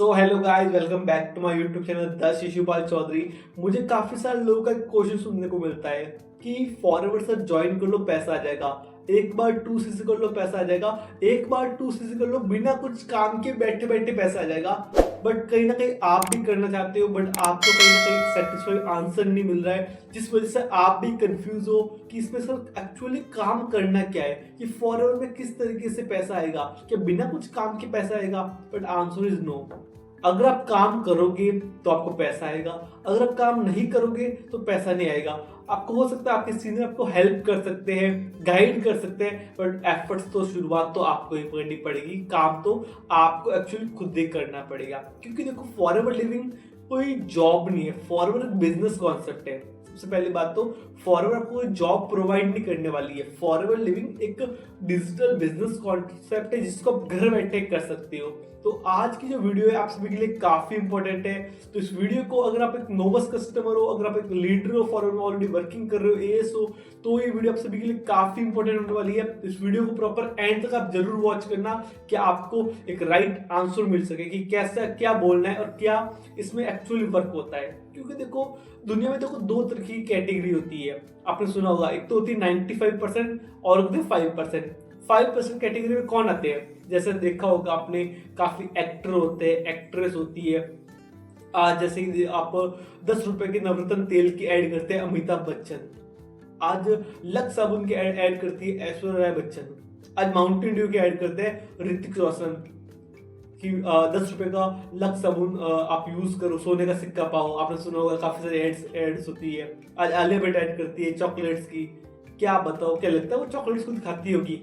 So hello guys, welcome back to my YouTube channel the Shishupal Chaudhary. मुझे काफी सारे लोगों का क्वेश्चन सुनने को मिलता है कि फॉरवर्ड सर ज्वाइन कर लो पैसा आ जाएगा, एक बार 2cc कर लो पैसा आ जाएगा, एक बार 2cc कर लो बिना कुछ काम के बैठे बैठे पैसा आ जाएगा। बट कहीं ना कहीं आप भी करना चाहते हो, बट आपको कहीं ना कहीं सेटिस्फाई आंसर नहीं मिल रहा है, जिस वजह से आप भी कंफ्यूज हो कि इसमें सर एक्चुअली काम करना क्या है, कि फॉरवर्ड में किस तरीके से पैसा आएगा, क्या बिना कुछ काम के पैसा आएगा। But answer is no. अगर आप काम करोगे तो आपको पैसा आएगा, अगर आप काम नहीं करोगे तो पैसा नहीं आएगा। आपको हो सकता है आपके सीनियर आपको हेल्प कर सकते हैं, गाइड कर सकते हैं, बट एफर्ट्स तो शुरुआत तो आपको ही करनी पड़ेगी। काम तो आपको एक्चुअली खुद ही करना पड़ेगा, क्योंकि देखो फॉरवर्ड लिविंग कोई जॉब नहीं है, फॉरवर्ड बिजनेस कॉन्सेप्ट है। सबसे पहली बात तो फॉरवर्ड आपको कोई जॉब प्रोवाइड नहीं करने वाली है। फॉरवर्ड लिविंग एक डिजिटल बिजनेस कॉन्सेप्ट है जिसको आप घर बैठे कर सकते हो। तो आज की जो वीडियो है आप सभी के लिए काफी इंपॉर्टेंट है। तो इस वीडियो को अगर आप एक नोवस कस्टमर हो, अगर आप एक लीडर हो, फॉरवर्ड में ऑलरेडी वर्किंग कर रहे हो, एएस हो, तो ये वीडियो आप सभी के लिए काफी इंपॉर्टेंट होने वाली है। इस वीडियो को प्रॉपर एंड तक आप जरूर वॉच करना कि आपको एक राइट आंसर मिल सके कि कैसा क्या बोलना है और क्या इसमें एक्चुअली वर्क होता है। क्योंकि देखो दुनिया में देखो दो तरह की कैटेगरी होती है, आपने सुना होगा। एक तो होती है 95% और होती है 5%। 5% कैटेगरी में कौन आते हैं, जैसे देखा होगा आपने, काफी एक्टर होते हैं, एक्ट्रेस होती है। आज जैसे कि आप 10 रुपए के नवरत्न तेल की ऐड करते हैं अमिताभ बच्चन, आज लक्स साबुन की ऐड करती है ऐश्वर्या राय बच्चन, आज माउंटेन ड्यू की ऐड करते हैं ऋतिक रोशन कि 10 रुपए का लक्स साबुन आप यूज करो, सोने का सिक्का पाओ। आपने सुना होगा काफी सारी एड्स होती है। आज आलिया भट्ट ऐड करती है चॉकलेट्स की। क्या बताओ, क्या लगता है वो चॉकलेट्स को खाती होगी?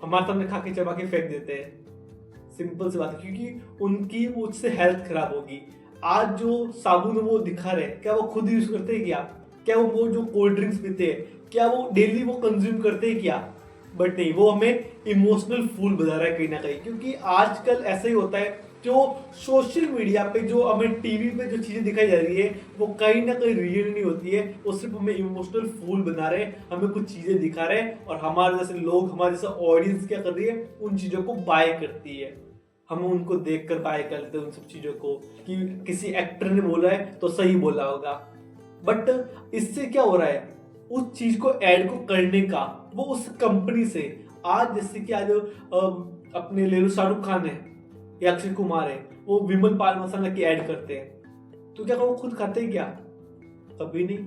हमारे सामने खा के चबा के फेंक देते हैं। सिंपल सी बात है, क्योंकि उनकी उससे हेल्थ खराब होगी। आज जो साबुन वो दिखा रहे हैं, क्या वो खुद यूज करते हैं? क्या वो जो कोल्ड ड्रिंक्स पीते हैं, क्या वो डेली वो कंज्यूम करते हैं? क्या? बट नहीं, वो हमें इमोशनल फूल बता रहा है कहीं ना कहीं। क्योंकि आजकल ऐसा ही होता है, जो सोशल मीडिया पे जो हमें टीवी पे जो चीजें दिखाई जा रही है वो कहीं ना कहीं रियल नहीं होती है। वो सिर्फ हमें इमोशनल फूल बना रहे हैं, हमें कुछ चीजें दिखा रहे हैं, और हमारे जैसे लोग, हमारे जैसा ऑडियंस क्या कर रही है, उन चीजों को बाय करती है। हम उनको देखकर बाय करते हैं उन सब चीजों को, कि किसी एक्टर ने बोला है तो सही बोला होगा। बट इससे क्या हो रहा है, उस चीज को ऐड को करने का वो उस कंपनी से, आज जैसे कि आज अपने ले लो शाहरुख खान है या अक्षय कुमार है, वो विमल पान मसाला की ऐड करते हैं, तो क्या वो खुद खाते हैं? क्या? कभी नहीं।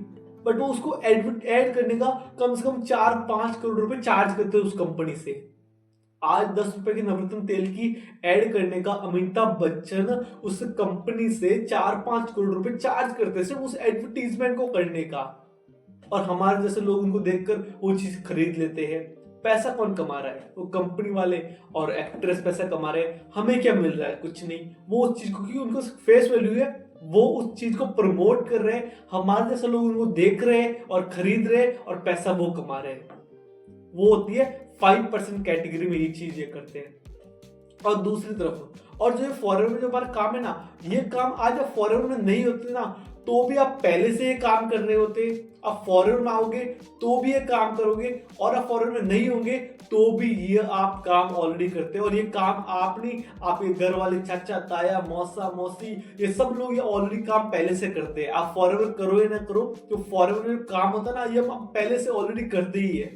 बट वो उसको ऐड करने का कम से कम 4-5 करोड़ रुपए चार्ज करते हैं उस कंपनी से। आज 10 रुपए के नवरत्न तेल की ऐड करने का अमिताभ बच्चन उस कंपनी से 4-5 करोड़ रुपए चार्ज करते हैं सिर्फ उस एडवर्टीजमेंट को करने का। और हमारे जैसे लोग उनको देखकर वो चीज खरीद लेते हैं। पैसा कौन कमा रहा है? वो कंपनी वाले और एक्ट्रेस पैसा कमा रहे हैं। हमें क्या मिल रहा है? कुछ नहीं। वो उस चीज को, क्योंकि उनको फेस वैल्यू है, वो उस चीज को प्रमोट कर रहे हैं। हमारे जैसे लोग उनको देख रहे हैं और खरीद रहे हैं और पैसा वो कमा रहे हैं। वो होती है 5% कैटेगरी में ये चीज ये करते हैं। और दूसरी तरफ, और जो फॉरवर्ड में जो हमारा काम है ना, ये काम आज आप फॉरवर्ड में नहीं होते ना, तो भी आप पहले से ये काम कर रहे होते। आप फॉरवर्ड में आओगे तो भी ये काम करोगे, और आप फॉरवर्ड में नहीं होंगे तो भी ये आप काम ऑलरेडी करते हो। और ये काम आप नहीं, आपके घर वाले, चाचा ताया, मौसा मौसी, ये सब लोग ये ऑलरेडी काम पहले से करते हैं। आप फॉरवर्ड करो या ना करो, तो फॉरवर्ड में काम होता है ना, ये हम पहले से ऑलरेडी करते ही है।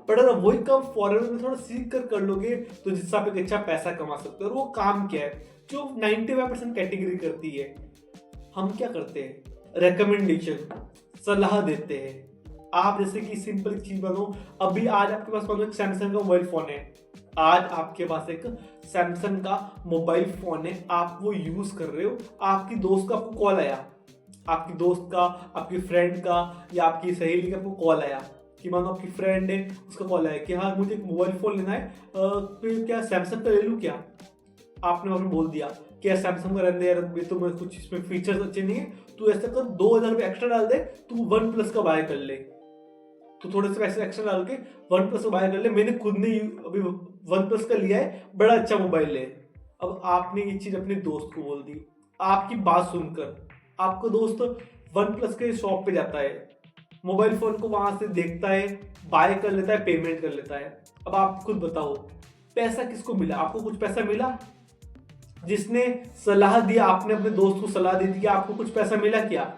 बट अगर वही काम फॉरवर्ड में थोड़ा सीख कर लोगे तो जिससे आप एक अच्छा पैसा कमा सकते हो। और वो काम क्या है जो 95% कैटेगरी करती है? हम क्या करते हैं? रेकमेंडेशन, सलाह देते हैं। आप जैसे कि सिंपल चीज बनो, अभी आज आपके पास मानो एक सैमसंग का मोबाइल फोन है, आज आपके पास एक सैमसंग का मोबाइल फोन है, आप वो यूज कर रहे हो। आपकी दोस्त का आपको कॉल आया, आपकी दोस्त का, आपकी फ्रेंड का या आपकी सहेली का आपको कॉल आया, कि मानो आपकी फ्रेंड है, उसका कॉल आया कि हाँ मुझे एक मोबाइल फोन लेना है, तो क्या सैमसंग का ले लूँ क्या? आपने वहां बोल दिया कि सैमसंग का रहने यार, तो मैं कुछ इसमें फीचर्स अच्छे नहीं है, तू ऐसा कर 2000 रुपये एक्स्ट्रा डाल दे, तू वन प्लस का बाय कर ले। तो थोड़े से पैसे एक्स्ट्रा डाल के वन प्लस का बाय कर ले। मैंने खुद ने अभी वन प्लस का लिया है, बड़ा अच्छा मोबाइल है। अब आपने ये चीज अपने दोस्त को बोल दी। आपकी बात सुनकर आपका दोस्त वन प्लस के शॉप पे जाता है, मोबाइल फोन को वहां से देखता है, बाय कर लेता है, पेमेंट कर लेता है। अब आप खुद बताओ, पैसा किसको मिला? आपको कुछ पैसा मिला? जिसने सलाह दिया, आपने अपने दोस्त को सलाह दी थी कि आपको कुछ पैसा मिला क्या?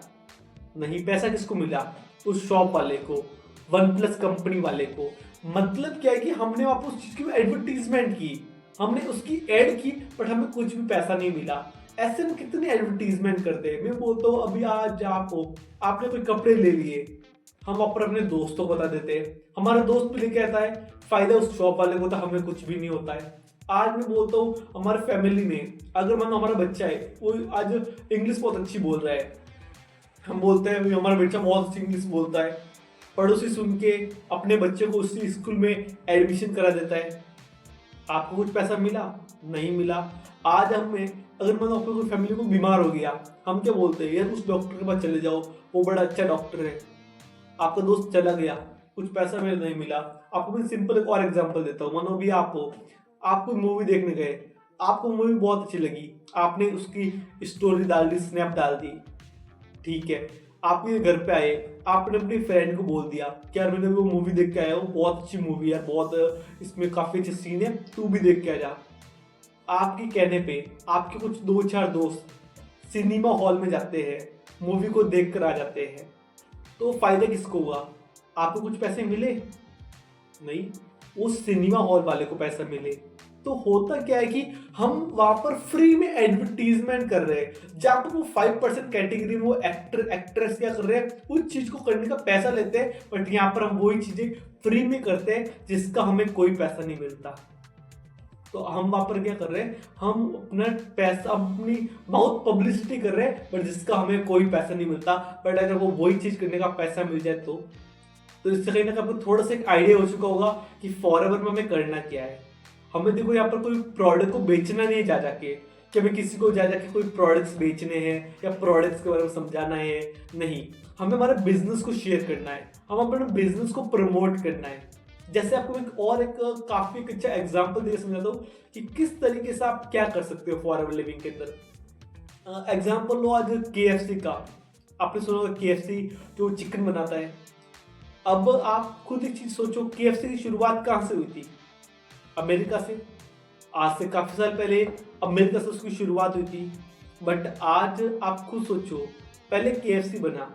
नहीं। पैसा किसको मिला? उस शॉप वाले को, वन प्लस कंपनी वाले को। मतलब क्या है कि हमने वहां पर उस चीज की एडवर्टीजमेंट की, हमने उसकी एड की, बट हमें कुछ भी पैसा नहीं मिला। ऐसे में कितने एडवर्टीजमेंट करते हैं। मैं बोलता हूँ अभी आज आपने कोई कपड़े ले लिए, हम वहां पर अपने दोस्तों को बता देते हैं, हमारा दोस्त भी लेके आता है, फायदा उस शॉप वाले को, तो हमें कुछ भी नहीं होता है। आज मैं बोलता हूँ हमारे फैमिली में अगर मानो हमारा बच्चा है, वो आज इंग्लिश बहुत अच्छी बोल रहा है, हम बोलते हैं हमारा बच्चा बहुत अच्छी इंग्लिश बोलता है, पड़ोसी सुन के अपने बच्चे को उसी स्कूल में एडमिशन करा देता है। आपको कुछ पैसा मिला? नहीं मिला। आज हमें अगर मान लो आपको कोई फैमिली को बीमार हो गया, हम क्या बोलते हैं, यार उस डॉक्टर के पास चले जाओ, वो बड़ा अच्छा डॉक्टर है। आपका दोस्त चला गया, कुछ पैसा मेरे नहीं मिला। आपको मैं सिंपल एक और एग्जांपल देता हूँ। मानो भी आप कोई मूवी देखने गए, आपको मूवी बहुत अच्छी लगी, आपने उसकी स्टोरी डाल दी, स्नैप डाल दी, ठीक है। आप ये घर पे आए, आपने अपने फ्रेंड को बोल दिया कि यार मैंने वो मूवी देख के आया हूँ, बहुत अच्छी मूवी है, बहुत इसमें काफी अच्छे सीन है, तू भी देख के आ जा। आपके कहने पे आपके कुछ 2-4 दोस्त सिनेमा हॉल में जाते हैं, मूवी को देख कर आ जाते हैं, तो फायदा किसको हुआ? आपको कुछ पैसे मिले? नहीं, उस सिनेमा हॉल वाले को पैसा मिले। तो होता क्या है कि हम वहां पर फ्री में एडवर्टीजमेंट कर रहे हैं, जहां पर वो 5% कैटेगरी में वो एक्टर एक्ट्रेस क्या कर रहे हैं, उस चीज को करने का पैसा लेते हैं, बट यहाँ पर हम वही चीजें फ्री में करते हैं जिसका हमें कोई पैसा नहीं मिलता। तो हम वहां पर क्या कर रहे हैं, हम अपना पैसा, अपनी माउथ पब्लिसिटी कर रहे हैं, बट जिसका हमें कोई पैसा नहीं मिलता। बट अगर वो वही चीज करने का पैसा मिल जाए तो इससे कहीं ना कहीं आपको थोड़ा सा एक आइडिया हो चुका होगा कि फॉरएवर में हमें करना क्या है। हमें देखो यहाँ पर कोई प्रोडक्ट को बेचना नहीं है जा जाके, कि हमें किसी को जा जाके कोई प्रोडक्ट्स बेचने हैं या प्रोडक्ट्स के बारे में समझाना है। नहीं, हमें हमारे बिजनेस को शेयर करना है, हम अपने बिजनेस को प्रमोट करना है। जैसे आपको एक काफी अच्छा एग्जांपल देकर समझाता हूँ कि किस तरीके से आप क्या कर सकते हो फॉरएवर लिविंग के अंदर। एग्जांपल लो आज केएफसी का। आपने सुना होगा केएफसी जो चिकन बनाता है। अब आप खुद एक चीज सोचो, केएफसी की शुरुआत कहाँ से हुई थी? अमेरिका से। आज से काफी साल पहले अमेरिका से उसकी शुरुआत हुई थी। बट आज आप खुद सोचो, पहले केएफसी बना,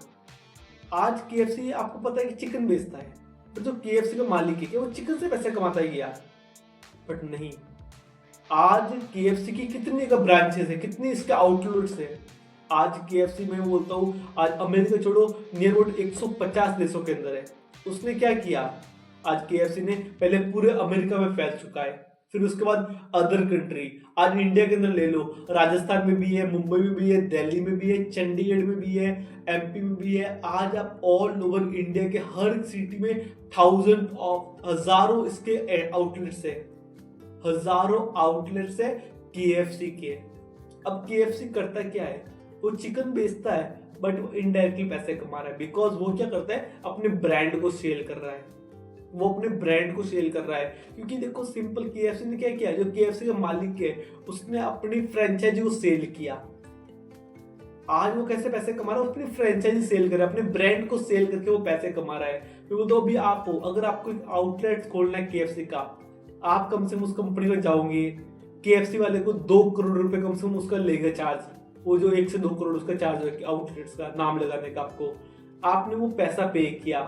आज केएफसी आपको पता है कि चिकन बेचता है, पर जो केएफसी का मालिक है क्या वो चिकन से पैसे कमाता है यार? बट नहीं, आज केएफसी की कितनी का ब्रांचेस है, कितनी इसके आउटलेट्स है। आज केएफसी में बोलता हूँ, आज अमेरिका छोड़ो, नियर अबाउट 150 देशों के अंदर है। उसने क्या किया, आज केएफसी ने पहले पूरे अमेरिका में फैल चुका है, फिर उसके बाद अदर कंट्री, आज इंडिया के अंदर ले लो, राजस्थान में भी है, मुंबई में भी है, दिल्ली में भी है, चंडीगढ़ में भी है, एमपी में भी है। आज आप ऑल ओवर इंडिया के हर सिटी में हजारों इसके आउटलेट्स है, हजारों आउटलेट्स है केएफसी के। अब केएफसी करता क्या है, वो चिकन बेचता है, बट वो इनडायरेक्टली पैसे कमा रहा है। बिकॉज वो क्या करता है, अपने ब्रांड को सेल कर रहा है, वो अपने ब्रांड को सेल कर रहा है। क्योंकि देखो सिंपल, केएफसी ने क्या किया, जो केएफसी का मालिक है उसने अपनी फ्रेंचाइजी को सेल किया। आज वो कैसे पैसे कमा रहा है, अपनी फ्रेंचाइजी सेल कर रहा है, अपने ब्रांड को सेल करके वो पैसे कमा रहा है। तो तो अभी आप हो, अगर आपको एक आउटलेट खोलना है केएफसी का, आप कम से कम उस कंपनी में जाओगे, केएफसी वाले को 2 करोड़ रुपए कम से कम उसका लेगा चार्ज, वो जो 1 से 2 करोड़ उसका चार्ज है आउटलेट्स का नाम लगाने का। आपने वो पैसा पे किया,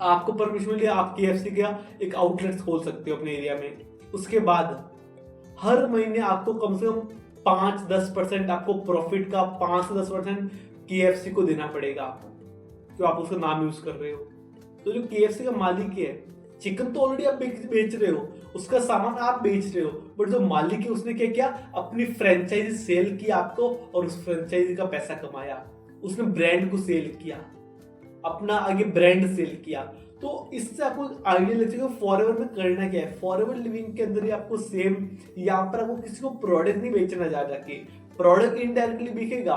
आपको परमिशन मिली, आप केएफसी का एक आउटलेट खोल सकते हो अपने एरिया में। उसके बाद हर महीने आपको कम से कम 5-10% आपको प्रॉफिट का 5 से 10% केएफसी को देना पड़ेगा, जो आप उसका नाम यूज कर रहे हो। तो जो केएफसी का मालिक है, चिकन तो ऑलरेडी आप बेच रहे हो, उसका सामान आप बेच रहे हो, बट जो मालिक है उसने क्या किया, अपनी फ्रेंचाइजी सेल की आपको, और उस फ्रेंचाइजी का पैसा कमाया। उसने ब्रांड को सेल किया, अपना आगे ब्रांड सेल किया। तो इससे आपको आइडिया लग जाएगा फॉरएवर में करना क्या है। फॉरएवर लिविंग के अंदर ही आपको सेम, यहाँ पर आपको किसी को प्रोडक्ट नहीं बेचना जा जाके, प्रोडक्ट इनडायरेक्टली बिकेगा।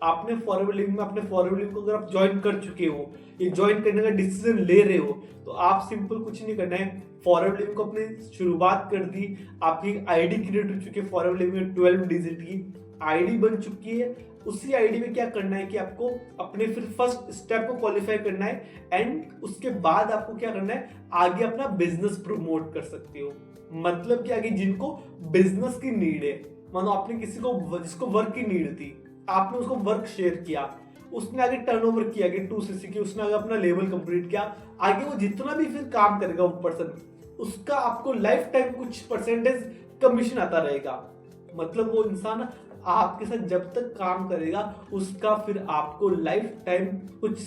आपने फॉरएवर लिविंग में अपने फॉरएवर लिविंग को अगर आप ज्वाइन कर चुके हो, ये ज्वाइन करने का डिसीजन ले रहे हो, तो आप सिंपल कुछ नहीं करना है, फॉरएवर लिविंग को अपने शुरुआत कर दी, आपकी आईडी क्रिएट हो चुकी है, फॉरएवर लिविंग में 12 डिजिट की आईडी बन चुकी है। उसी आईडी में क्या करना है कि आपको अपने फिर फर्स्ट स्टेप को क्वालिफाई करना है, एंड उसके बाद आपको क्या करना है, आगे अपना बिजनेस प्रमोट कर सकते हो। मतलब कि आगे जिनको बिजनेस की नीड है, मानो आपने किसी को जिसको वर्क की नीड थी, आपने उसको वर्क शेयर किया, उसने आगे टर्नओवर किया कि 2cc की, उसने आगे अपना लेवल कंप्लीट किया, आगे वो जितना भी फिर काम करेगा वो पर्सन, उसका आपको लाइफ टाइम कुछ परसेंटेज कमीशन आता रहेगा। मतलब वो इंसान आपके साथ जब तक काम करेगा उसका फिर आपको लाइफ टाइम कुछ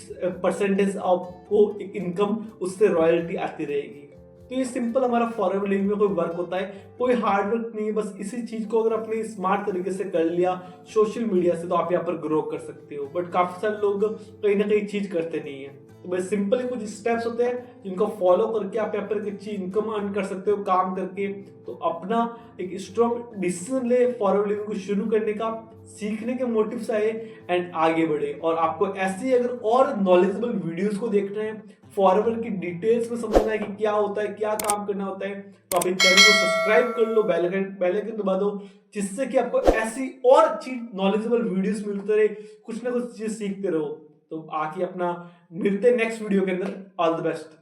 परसेंटेज आपको इनकम उससे रॉयल्टी आती रहेगी। तो ये सिंपल हमारा फॉरेवर लिविंग में कोई वर्क होता है, कोई हार्ड वर्क नहीं है। बस इसी चीज को अगर अपने स्मार्ट तरीके से कर लिया सोशल मीडिया से, तो आप यहाँ पर ग्रो कर सकते हो। बट काफी सारे लोग कहीं ना कहीं चीज करते नहीं है। तो बस सिंपल कुछ स्टेप्स होते हैं जिनको फॉलो करके आप यहाँ पर एक अच्छी इनकम अर्न कर सकते हो काम करके। तो अपना एक स्ट्रॉन्ग डिसीजन ले फॉरवर्ड लिविंग को शुरू करने का, सीखने के मोटिव से आए एंड आगे बढ़े। और आपको ऐसी अगर और नॉलेजेबल वीडियोस को देखना है, फॉरवर्ड की डिटेल्स में समझना है कि क्या होता है, क्या काम करना होता है, तो आप इस चैनल को सब्सक्राइब कर लो, बेल आइकन दबा दो, जिससे कि आपको ऐसी और अच्छी नॉलेजेबल वीडियोस मिलते रहे, कुछ ना कुछ चीज सीखते रहो। तो आके अपना मिलते नेक्स्ट वीडियो के अंदर। All the best.